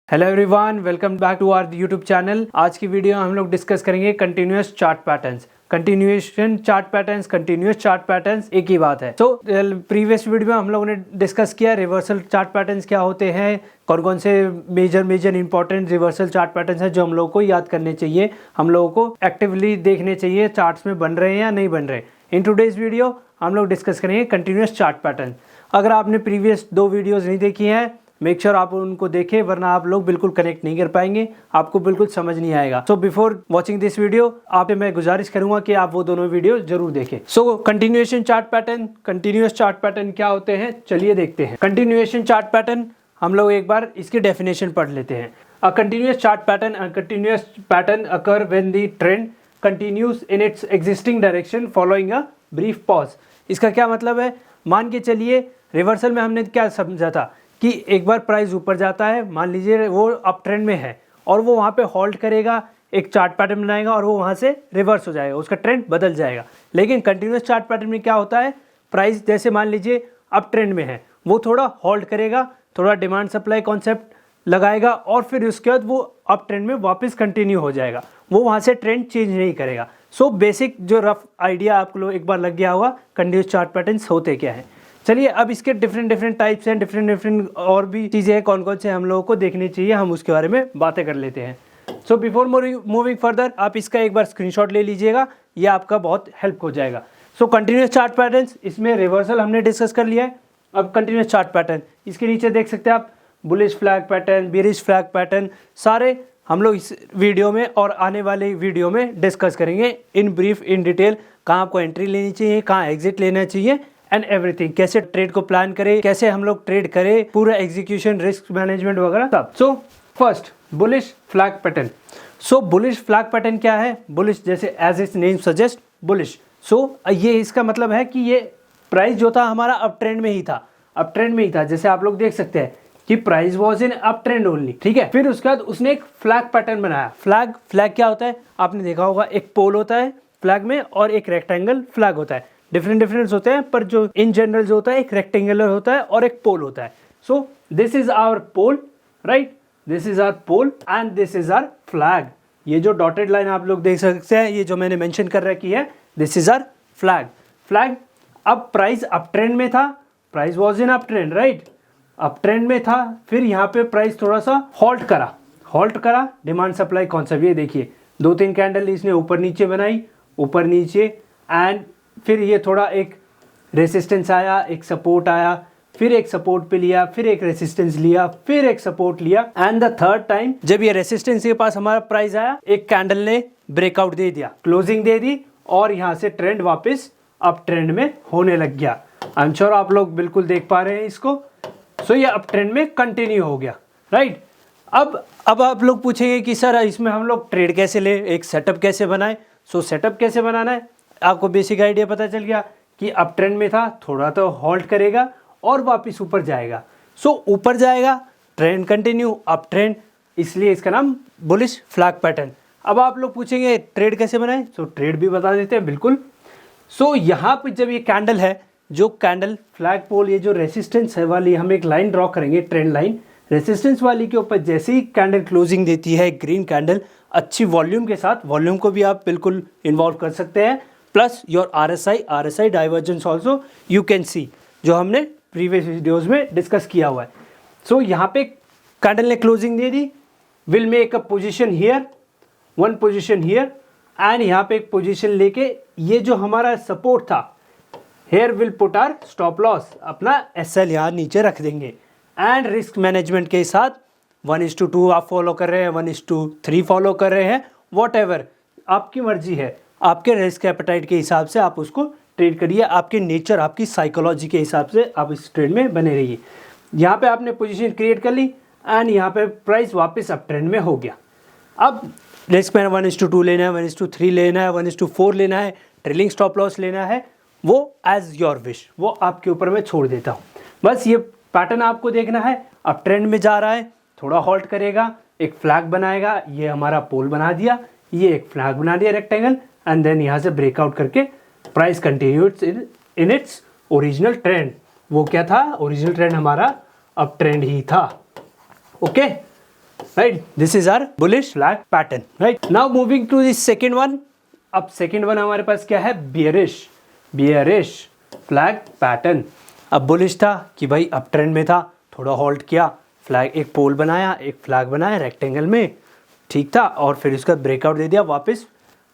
Hello everyone, welcome back to our YouTube channel. आज की video हम लोग डिस्कस करेंगे continuous chart patterns. Continuation chart patterns, continuous chart patterns एक ही बात है। तो प्रीवियस वीडियो में हम लोगों ने डिस्कस किया रिवर्सल चार्ट पैटर्न्स क्या होते हैं, कौन कौन से major important reversal chart patterns हैं जो हम लोगों को याद करने चाहिए, हम लोगों को एक्टिवली देखने चाहिए चार्ट्स में बन रहे हैं या नहीं बन रहे। इन टूडेज वीडियो हम लोग डिस्कस करेंगे कंटिन्यूअस चार्ट पैटर्न। अगर आपने प्रीवियस 2 वीडियोज़ नहीं देखी हैं, मेक श्योर आप उनको देखें, वरना आप लोग बिल्कुल कनेक्ट नहीं कर पाएंगे, आपको बिल्कुल समझ नहीं आएगा। So before watching this video आपसे मैं गुजारिश करूंगा कि आप वो दोनों वीडियो जरूर देखें। So continuation chart pattern, continuous chart pattern क्या होते हैं, चलिए देखते हैं। कंटिन्यूएशन चार्ट पैटर्न हम लोग एक बार इसकी डेफिनेशन पढ़ लेते हैं। A continuous chart pattern, a continuous pattern occur when the trend continues in its existing direction following a brief pause. इसका क्या मतलब है, मान के चलिए रिवर्सल में हमने क्या समझा था कि एक बार प्राइस ऊपर जाता है, मान लीजिए वो अप ट्रेंड में है और वो वहाँ पे होल्ड करेगा, एक चार्ट पैटर्न बनाएगा और वो वहाँ से रिवर्स हो जाएगा, उसका ट्रेंड बदल जाएगा। लेकिन कंटिन्यूअस चार्ट पैटर्न में क्या होता है, प्राइस जैसे मान लीजिए अप ट्रेंड में है, वो थोड़ा होल्ड करेगा, थोड़ा डिमांड सप्लाई कॉन्सेप्ट लगाएगा और फिर उसके बाद वो अप ट्रेंड में वापस कंटिन्यू हो जाएगा, वो वहाँ से ट्रेंड चेंज नहीं करेगा। सो बेसिक जो रफ आइडिया आपको एक बार लग गया होगा कंटिन्यूअस चार्ट पैटर्न्स होते क्या हैं। चलिए अब इसके डिफरेंट टाइप्स हैं, डिफरेंट और भी चीज़ें हैं, कौन कौन से हम लोगों को देखनी चाहिए, हम उसके बारे में बातें कर लेते हैं। सो बिफोर मूविंग फर्दर आप इसका एक बार स्क्रीनशॉट ले लीजिएगा, ये आपका बहुत हेल्प हो जाएगा। सो कंटिन्यूअस चार्ट पैटर्न्स, इसमें रिवर्सल हमने डिस्कस कर लिया है। अब कंटिन्यूअस चार्ट पैटर्न, इसके नीचे देख सकते हैं आप bullish flag pattern, bearish flag pattern, सारे हम लोग इस वीडियो में और आने वाले वीडियो में डिस्कस करेंगे इन ब्रीफ, इन डिटेल। कहाँ आपको एंट्री लेनी चाहिए, कहाँ एग्जिट लेना चाहिए एंड एवरीथिंग, कैसे ट्रेड को प्लान करें, कैसे हम लोग ट्रेड करें, पूरा एग्जीक्यूशन, रिस्क मैनेजमेंट वगैरह सब। So first bullish flag pattern. So bullish flag pattern क्या है, बुलिश जैसे as its name suggest bullish. So ये इसका मतलब है कि ये प्राइस जो था हमारा अप ट्रेंड में ही था, अप ट्रेंड में ही था। जैसे आप लोग देख सकते हैं कि price was in up trend only, ठीक है। फिर उसके बाद उसने एक फ्लैग पैटर्न बनाया। फ्लैग क्या होता है, आपने देखा होगा, एक पोल होता है फ्लैग में और एक रेक्टेंगल फ्लैग होता है। डिफरेंट होते हैं, पर जो इन जनरल जो होता है एक रेक्टेंगुलर होता है और एक पोल होता है। So this is our pole, right, this is our pole and this is our flag. ये जो डॉटेड लाइन आप लोग देख सकते हैं, ये जो मैंने मेंशन कर रखी है, दिस इज आवर फ्लैग। अब प्राइस अप ट्रेंड में था, price was in up trend, right, up trend में था। फिर यहाँ पे प्राइस थोड़ा सा हॉल्ट करा, डिमांड सप्लाई कॉन्सेप्ट। ये देखिए 2-3 कैंडल इसने ऊपर नीचे बनाई, ऊपर नीचे, एंड फिर ये थोड़ा एक रेसिस्टेंस आया, एक सपोर्ट आया, फिर एक सपोर्ट पे लिया, फिर एक रेसिस्टेंस लिया, फिर एक सपोर्ट लिया, एंड द थर्ड टाइम जब ये रेसिस्टेंस के पास हमारा प्राइस आया, एक कैंडल ने ब्रेकआउट दे दिया, क्लोजिंग दे दी और यहाँ से ट्रेंड वापस अप ट्रेंड में होने लग गया। आई एम श्योर आप लोग बिल्कुल देख पा रहे हैं इसको। सो ये अप ट्रेंड में कंटिन्यू हो गया, राइट। अब आप लोग पूछेंगे कि सर इसमें हम लोग ट्रेड कैसे ले, एक सेटअप कैसे बनाए। सो सेटअप कैसे बनाना है, आपको बेसिक आइडिया पता चल गया कि अप ट्रेंड में था, थोड़ा तो होल्ड करेगा और वापस ऊपर जाएगा। सो ऊपर जाएगा, ट्रेंड कंटिन्यू, अप ट्रेंड, इसलिए इसका नाम बुलिश फ्लैग पैटर्न। अब आप लोग पूछेंगे ट्रेड कैसे बनाए, सो ट्रेड भी बता देते हैं बिल्कुल। सो यहाँ पे जब ये कैंडल है, जो कैंडल फ्लैग पोल, ये जो रेसिस्टेंस है वाली, हम एक लाइन ड्रॉ करेंगे, ट्रेंड लाइन, रेसिस्टेंस वाली के ऊपर जैसे ही कैंडल क्लोजिंग देती है, ग्रीन कैंडल अच्छी वॉल्यूम के साथ, वॉल्यूम को भी आप बिल्कुल इन्वॉल्व कर सकते हैं, plus your RSI divergence also you can see, जो हमने प्रीवियस वीडियोज में डिस्कस किया हुआ है। सो यहाँ पे कैंडल ने closing they the, will make a position here, one position here, and यहाँ पे एक पोजीशन लेके ये जो हमारा सपोर्ट था, here will put our stop loss, अपना SL यहाँ नीचे रख देंगे। एंड रिस्क मैनेजमेंट के साथ 1:2 आप फॉलो कर रहे हैं, 1:3 फॉलो कर रहे हैं, वॉट एवर आपकी मर्जी है, आपके रिस्क एपेटाइट के हिसाब से आप उसको ट्रेड करिए, आपके नेचर, आपकी साइकोलॉजी के हिसाब से आप इस ट्रेड में बने रहिए। यहाँ पे आपने पोजीशन क्रिएट कर ली एंड यहाँ पे प्राइस वापस अप ट्रेंड में हो गया। अब रिस्क में 1:2 लेना है, 1:3 लेना है, 1:4 लेना है, ट्रेलिंग स्टॉप लॉस लेना है, वो एज योर विश, वो आपके ऊपर मैं छोड़ देता हूँ। बस ये पैटर्न आपको देखना है, अप ट्रेंड में जा रहा है, थोड़ा हॉल्ट करेगा, एक फ्लैग बनाएगा, ये हमारा पोल बना दिया, ये एक फ्लैग बना दिया रेक्टेंगल, एंड देन यहाँ से ब्रेकआउट करके price continued in its original trend. वो क्या था, ओरिजिनल ट्रेंड हमारा अप ट्रेंड ही था। Okay, right, this is our bullish flag pattern, right. Now moving to the second one. अब सेकंड वन हमारे पास क्या है, बियरिश फ्लैग पैटर्न। अब बुलिश था कि भाई अप ट्रेंड में था, थोड़ा होल्ड किया, फ्लैग एक पोल बनाया, एक फ्लैग बनाया रेक्टेंगल में, ठीक था, और फिर उसका ब्रेकआउट दे दिया, वापस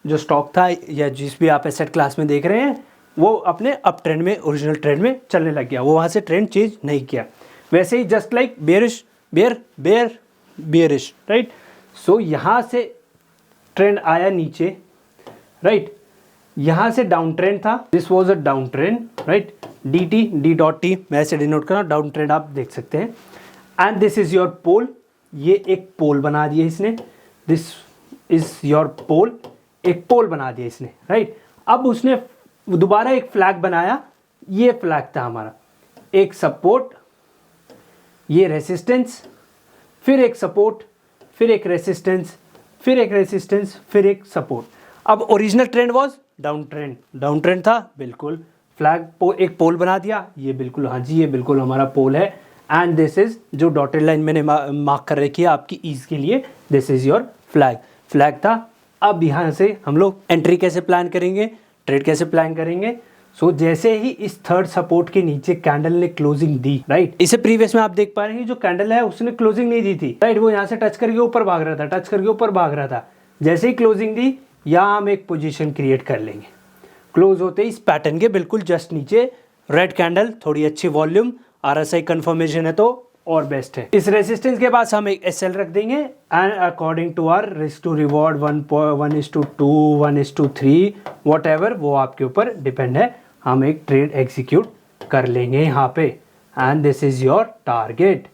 जो स्टॉक था या जिस भी आप एसेट क्लास में देख रहे हैं वो अपने अप ट्रेंड में, ओरिजिनल ट्रेंड में चलने लग गया, वो वहाँ से ट्रेंड चेंज नहीं किया। वैसे ही जस्ट लाइक बियरिश, राइट। सो यहाँ से ट्रेंड आया नीचे, राइट, यहाँ से डाउन ट्रेंड था, this was a down trend, right, D.T मैं ऐसे डिनोट कर रहा हूँ, डाउन ट्रेंड आप देख सकते हैं। एंड दिस इज योर पोल, ये एक पोल बना दिया इसने, दिस इज योर पोल, एक पोल बना दिया इसने, राइट। अब उसने दोबारा एक फ्लैग बनाया, ये फ्लैग था हमारा, एक सपोर्ट, ये रेसिस्टेंस, फिर एक सपोर्ट, फिर एक रेसिस्टेंस, फिर एक रेसिस्टेंस, फिर एक सपोर्ट। अब original trend was down trend था बिल्कुल, फ्लैग एक पोल बना दिया, ये बिल्कुल, हाँ जी ये बिल्कुल हमारा पोल है। एंड दिस इज जो डॉटेड लाइन मैंने मार्क कर रखी है आपकी ईज के लिए, दिस इज योर फ्लैग था। अब यहाँ से हम लोग एंट्री कैसे प्लान करेंगे, ट्रेड कैसे प्लान करेंगे। सो जैसे ही इस थर्ड सपोर्ट के नीचे कैंडल ने क्लोजिंग दी, राइट, इसे प्रीवियस में आप देख पा रहे हैं जो कैंडल है उसने क्लोजिंग नहीं दी थी, राइट, वो यहाँ से टच करके ऊपर भाग रहा था, जैसे ही क्लोजिंग दी यहाँ हम एक पोजीशन क्रिएट कर लेंगे, क्लोज होते ही इस पैटर्न के बिल्कुल जस्ट नीचे रेड कैंडल, थोड़ी अच्छी वॉल्यूम, RSI कंफर्मेशन है तो और बेस्ट है। इस रेजिस्टेंस के पास हम एक SL रख देंगे and according to our risk to reward 1:2 1:3 whatever, वो आपके ऊपर डिपेंड है, हम एक ट्रेड एग्जीक्यूट कर लेंगे यहाँ पे। And this is your target,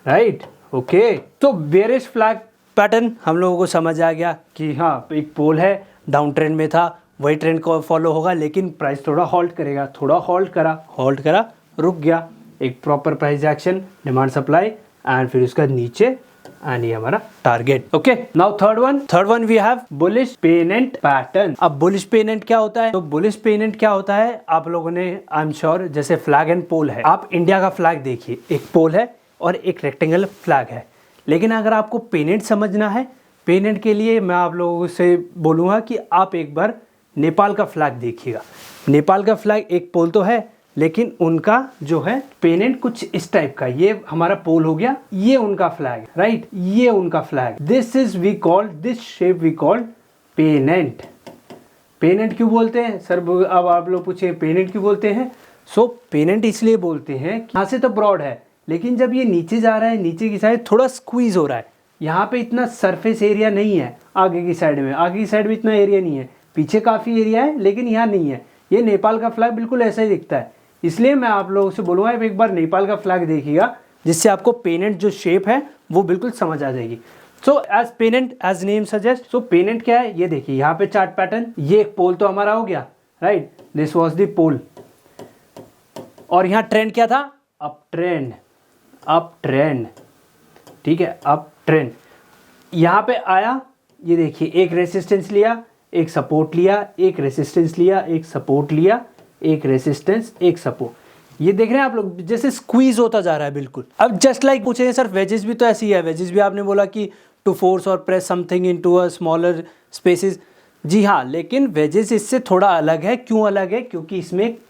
right, okay. तो बेयरिश फ्लैग पैटर्न हम लोगों को समझ आ गया कि हाँ एक पोल है, डाउन ट्रेंड में था, वही ट्रेंड को फॉलो होगा, लेकिन प्राइस थोड़ा होल्ड करेगा, थोड़ा होल्ड करा, रुक गया, एक proper price action, demand supply, and फिर उसका नीचे, एंड ये हमारा target. Okay, now third one we have bullish pennant pattern. अब बुलिश पेनेंट क्या होता है, तो बुलिश पेनेंट क्या होता है आप लोगों ने, आई एम श्योर, जैसे फ्लैग एंड पोल है, आप इंडिया का फ्लैग देखिए, एक पोल है और एक रेक्टेंगल फ्लैग है, लेकिन अगर आपको पेनेंट समझना है, पेनेंट के लिए मैं आप लोगों से बोलूँगा कि आप एक बार नेपाल का फ्लैग देखिएगा। नेपाल का फ्लैग एक पोल तो है, लेकिन उनका जो है पेनेंट कुछ इस टाइप का, ये हमारा पोल हो गया, ये उनका फ्लैग, राइट, ये उनका flag, this shape we called pennant. Pennant क्यों बोलते हैं सर, अब आप लोग पूछे पेनेंट क्यों बोलते हैं। सो पेनेंट इसलिए बोलते हैं, यहाँ से तो ब्रॉड है, लेकिन जब ये नीचे जा रहा है, नीचे की साइड थोड़ा स्क्वीज हो रहा है, यहाँ पे इतना सरफेस एरिया नहीं है, आगे की साइड में इतना एरिया नहीं है, पीछे काफ़ी एरिया है लेकिन यहाँ नहीं है। ये नेपाल का फ्लैग बिल्कुल ऐसा ही दिखता है, इसलिए मैं आप लोगों से बोलूँगा एक बार नेपाल का फ्लैग देखिएगा, जिससे आपको पेनेंट जो शेप है वो बिल्कुल समझ आ जाएगी। So as pennant as name suggest, so pennant क्या है ये देखिए, यहाँ पे चार्ट पैटर्न, ये एक पोल तो हमारा हो गया, राइट, दिस वॉज द पोल, और यहाँ ट्रेंड क्या था, अप ट्रेंड, ठीक है, अप ट्रेंड। यहाँ पे आया, ये देखिए एक रेसिस्टेंस लिया, एक सपोर्ट लिया, एक रेसिस्टेंस लिया, एक सपोर्ट लिया, एक रेसिस्टेंस, एक सपोर्ट, ये देख रहे हैं आप लोग जैसे स्क्वीज होता जा रहा है बिल्कुल। अब जस्ट लाइक पूछेंगे सर वेजेस भी तो ऐसी ही है, वेजेस भी आपने बोला कि टू फोर्स और press something into a smaller spaces, जी हाँ, लेकिन वेजेस इससे थोड़ा अलग है। क्यों अलग है, क्योंकि इसमें एक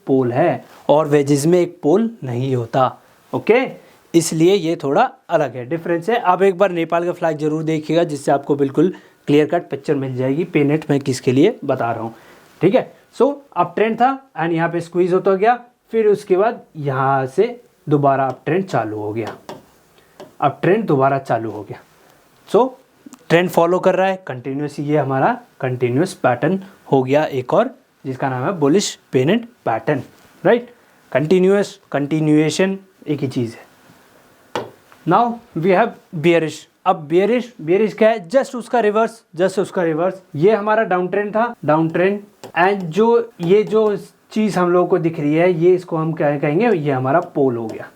पोल है, और वेजेस में एक पोल नहीं होता, ओके, इसलिए ये थोड़ा अलग है, डिफरेंस है। आप एक बार नेपाल का फ्लैग जरूर देखिएगा, जिससे आपको बिल्कुल क्लियर कट पिक्चर मिल जाएगी पेनेंट मैं किसके लिए बता रहा हूँ, ठीक है। सो अप ट्रेंड था एंड यहाँ पे स्क्वीज होता गया, फिर उसके बाद यहाँ से दोबारा अप ट्रेंड चालू हो गया, सो ट्रेंड फॉलो कर रहा है कंटिन्यूस, ये हमारा कंटिन्यूस पैटर्न हो गया एक और, जिसका नाम है bullish pennant pattern, right, continuation एक ही चीज़ है। Now we have bearish. अब बियरिश क्या है, जस्ट उसका रिवर्स, ये हमारा डाउन ट्रेंड था, एंड ये जो चीज़ हम लोगों को दिख रही है, ये इसको हम क्या कहेंगे, ये हमारा पोल हो गया,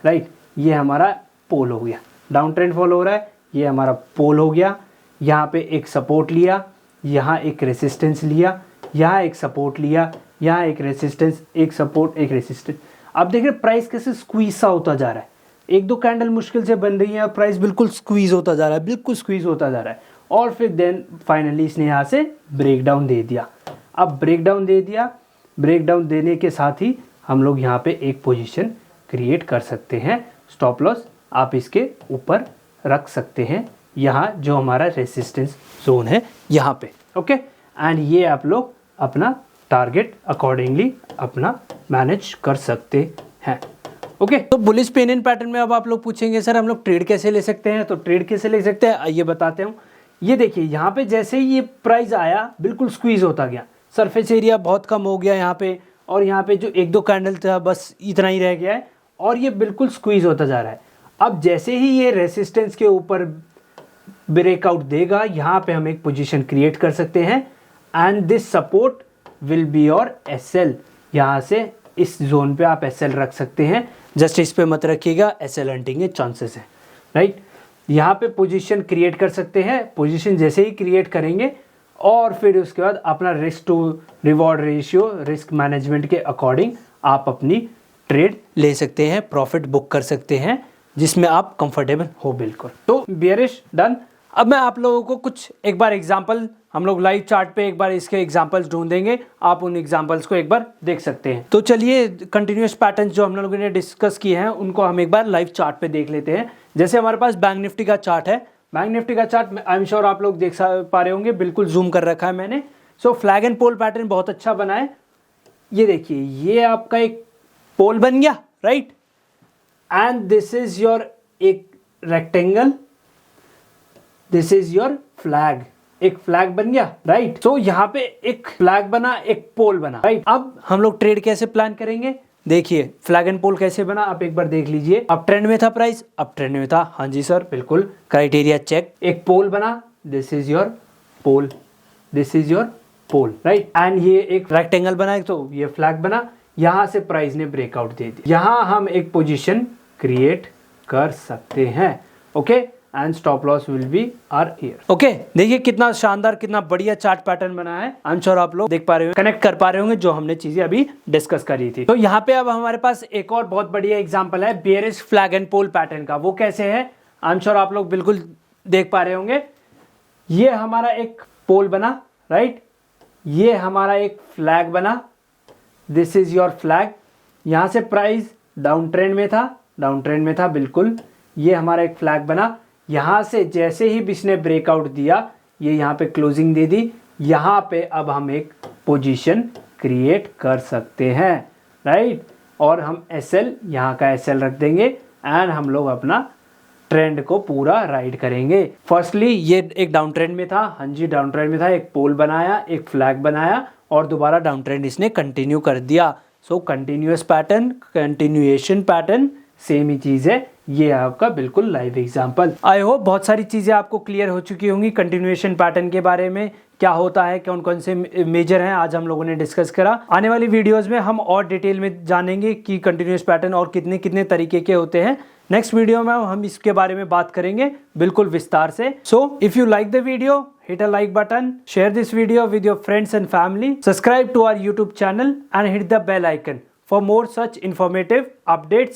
राइट, ये हमारा पोल हो गया, डाउन ट्रेंड फॉलो हो रहा है, ये हमारा पोल हो गया। यहाँ पे एक सपोर्ट लिया, यहाँ एक रेसिस्टेंस लिया, यहाँ एक सपोर्ट लिया, यहाँ एक रेसिस्टेंस, एक सपोर्ट, एक रेसिस्टेंस। अब देख रहे प्राइस कैसे स्क्वीज सा होता जा रहा है, एक दो कैंडल मुश्किल से बन रही है, प्राइस बिल्कुल स्क्वीज होता जा रहा है, बिल्कुल स्क्वीज होता जा रहा है, और फिर देन फाइनली इसने यहाँ से ब्रेक डाउन दे दिया। अब ब्रेक डाउन दे दिया, ब्रेक डाउन देने के साथ ही हम लोग यहाँ पे एक पोजीशन क्रिएट कर सकते हैं। स्टॉप लॉस आप इसके ऊपर रख सकते हैं, यहाँ जो हमारा रेसिस्टेंस जोन है यहाँ पे, ओके। एंड ये आप लोग अपना टारगेट अकॉर्डिंगली अपना मैनेज कर सकते हैं, ओके। तो बुलिश पेन इन पैटर्न में अब आप लोग पूछेंगे सर हम लोग ट्रेड कैसे ले सकते हैं, तो ट्रेड कैसे ले सकते हैं आइए बताते हूँ। ये देखिए यहाँ पे जैसे ही ये प्राइस आया बिल्कुल स्क्वीज होता गया, सरफेस एरिया बहुत कम हो गया यहाँ पे, और यहाँ पे जो एक दो कैंडल था बस इतना ही रह गया है, और ये बिल्कुल स्क्वीज होता जा रहा है। अब जैसे ही ये रेसिस्टेंस के ऊपर ब्रेकआउट देगा, यहाँ पे हम एक पोजीशन क्रिएट कर सकते हैं, and this support will be your SL. यहाँ से इस जोन पे आप एसएल रख सकते हैं, जस्ट इस पे मत रखिएगा, एसएल हंटिंग के चांसेस है, राइट। यहाँ पे पोजीशन क्रिएट कर सकते हैं, पोजीशन जैसे ही क्रिएट करेंगे और फिर उसके बाद अपना risk to reward ratio, risk management के अकॉर्डिंग आप अपनी ट्रेड ले सकते हैं, प्रॉफिट बुक कर सकते हैं जिसमें आप कंफर्टेबल हो बिल्कुल। तो बियरिश डन। अब मैं आप लोगों को कुछ एक बार एग्जांपल, हम लोग लाइव चार्ट पे एक बार इसके एग्जांपल्स ढूंढेंगे, आप उन एग्जांपल्स को एक बार देख सकते हैं। तो चलिए कंटिन्यूअस पैटर्न्स जो हम लोगों ने डिस्कस किए हैं उनको हम एक बार लाइव चार्ट पे देख लेते हैं। जैसे हमारे पास बैंक निफ्टी का चार्ट है, बैंक निफ्टी का चार्ट आई एम श्योर आप लोग देख पा रहे होंगे, बिल्कुल जूम कर रखा है मैंने। सो फ्लैग एंड पोल पैटर्न बहुत अच्छा बना है। ये देखिए ये आपका एक पोल बन गया, right, and this is your एक rectangle, this is your flag, एक फ्लैग बन गया, राइट। तो यहाँ पे एक फ्लैग बना, एक पोल बना, राइट। अब हम लोग ट्रेड कैसे प्लान करेंगे, देखिए फ्लैग एंड पोल कैसे बना आप एक बार देख लीजिए। अप ट्रेंड में था प्राइस, अप ट्रेंड में था, हाँ जी सर बिल्कुल, क्राइटेरिया चेक। एक पोल बना, this is your pole, this is your pole, right. And ये एक रेक्टेंगल बना, तो ये फ्लैग बना, यहाँ से प्राइस ने ब्रेकआउट दे दी, यहाँ हम एक पोजीशन क्रिएट कर सकते हैं, okay. And stop loss will be our here, okay. देखिए कितना शानदार, कितना बढ़िया चार्ट पैटर्न बना है। आई एम श्योर आप लोग देख पा रहे हो, कनेक्ट कर पा रहे होंगे जो हमने चीजें अभी डिस्कस करी थी। तो यहाँ पे अब हमारे पास एक और बहुत बढ़िया एग्जांपल है bearish flag and pole pattern का। वो कैसे है आई एम श्योर आप लोग बिल्कुल देख पा रहे होंगे। ये हमारा एक पोल बना, राइट, ये हमारा एक फ्लैग बना, दिस इज योर फ्लैग। यहाँ से प्राइस डाउन ट्रेंड में था, डाउन ट्रेंड में था बिल्कुल, ये हमारा एक फ्लैग बना। यहाँ से जैसे ही इसने ब्रेकआउट दिया, ये यहाँ पे क्लोजिंग दे दी, यहाँ पे अब हम एक पोजीशन क्रिएट कर सकते हैं, राइट। और हम एसएल, यहाँ का एसएल रख देंगे, एंड हम लोग अपना ट्रेंड को पूरा राइड करेंगे। फर्स्टली ये एक डाउन ट्रेंड में था, हाँ जी डाउन ट्रेंड में था, एक पोल बनाया, एक फ्लैग बनाया, और दोबारा डाउन ट्रेंड इसने कंटिन्यू कर दिया। So continuous pattern, continuation pattern same ही चीज है। ये आपका बिल्कुल लाइव एग्जांपल। आई होप बहुत सारी चीजें आपको क्लियर हो चुकी होंगी कंटिन्यूएशन पैटर्न के बारे में, क्या होता है, कौन कौन से मेजर हैं, आज हम लोगों ने डिस्कस करा। आने वाली वीडियोस में हम और डिटेल में जानेंगे कि कंटिन्यूअस पैटर्न और कितने कितने तरीके के होते हैं। नेक्स्ट वीडियो में हम इसके बारे में बात करेंगे बिल्कुल विस्तार से। So if you like the video, hit a like button, share this video with your friends and family, subscribe to our YouTube channel and hit the bell icon for more such informative updates